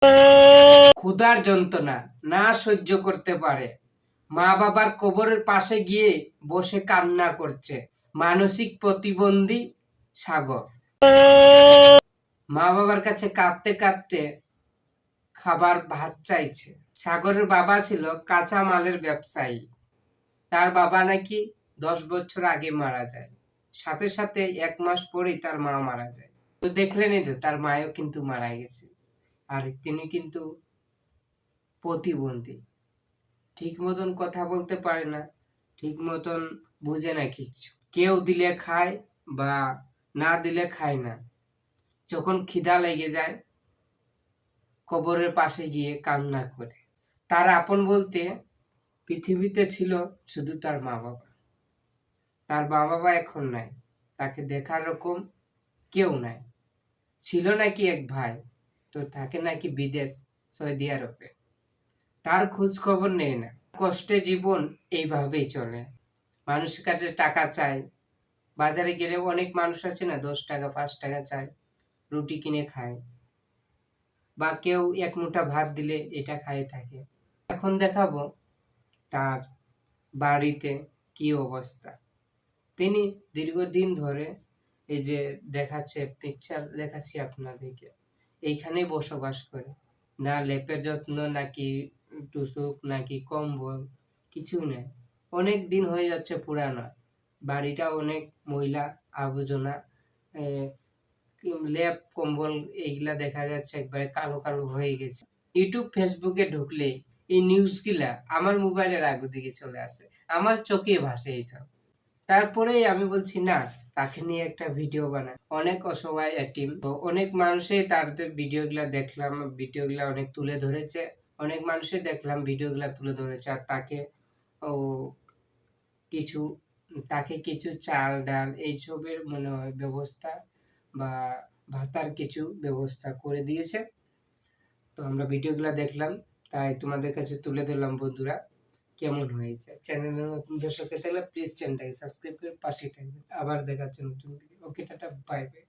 ক্ষুধার যন্ত্রণা না সহ্য করতে পারে, মা বাবার কবরের পাশে গিয়ে বসে কান্না করছে মানসিক প্রতিবন্ধী সাগর। মা বাবার কাছে কাঁদতে কাঁদতে খাবার ভাত চাইছে। সাগরের বাবা ছিল কাঁচা মালের ব্যবসায়ী। তার বাবা নাকি 10 বছর আগে মারা যায়, সাথে সাথে 1 মাস পরেই তার মা মারা যায়। তো দেখলেনই তো, তার মাও কিন্তু মারা গেছে। আর তিনি কিন্তু প্রতিবন্ধী, ঠিক মতন কথা বলতে পারে না, ঠিক মতন বুঝে না কিচ্ছু। কেউ দিলে খায় বা না দিলে খায় না। যখন খিদা লেগে যায় কবরের পাশে গিয়ে কান্না করে। তার আপন বলতে পৃথিবীতে ছিল শুধু তার মা বাবা। তার মা বাবা এখন নাই, তাকে দেখার রকম কেউ নাই। ছিল নাকি এক ভাই, তো থাকে নাকি বিদেশ, সৌদি আরবে। তার খোঁজ খবর নেই না। কষ্টে জীবন এইভাবেই চলে। মানুষের কাছে টাকা চায়, বাজারে গেলে অনেক মানুষ আছে না, 10 টাকা 5 টাকা চায়, রুটি কিনে খায়, বা কেউ 1 মুঠা ভাত দিলে এটা খায় থাকে। এখন দেখাবো তার বাড়িতে কি অবস্থা। তিনি দীর্ঘদিন ধরে এই যে দেখাচ্ছে, পিকচার দেখাচ্ছি আপনাদেরকে, এইখানেই বসবাস করে। না লেপের যত্ন, নাকি টুসুক, নাকি কম্বল, কিছু নেই। অনেক দিন হয়ে যাচ্ছে পুরানো। বাড়িটা অনেক ময়লা আবর্জনা, লেপ কম্বল এইগুলা দেখা যাচ্ছে একবারে কালো কালো হয়ে গেছে। ইউটিউব ফেসবুকে ঢুকলে এই নিউজগুলা আমার মোবাইলের আগে দিকে চলে আসে, আমার চোখে ভাসে এইসব। তারপরেই আমি বলছি না, তাকে নিয়ে একটা ভিডিও বানাই। অনেক অসহায় এতিম, অনেক মানুষই তাদের ভিডিওগুলা দেখলাম, ভিডিওগুলা অনেক তুলে ধরেছে, অনেক মানুষই দেখলাম ভিডিওগুলা তুলে ধরেছে। আর তাকে ও কিছু তাকে কিছু চাল ডাল এইসবের মনে হয় ব্যবস্থা বা ভাতার কিছু ব্যবস্থা করে দিয়েছে। তো আমরা ভিডিওগুলা দেখলাম, তাই তোমাদের কাছে তুলে ধরলাম বন্ধুরা। কেমন হয়েছে? চ্যানেলের নতুন দর্শক হয়ে থাকলে প্লিজ চ্যানেলটাকে সাবস্ক্রাইব করে পাশে থাকবেন। আবার দেখা হচ্ছে নতুন ভিডিও। ওকে, টাটা, বাই বাই।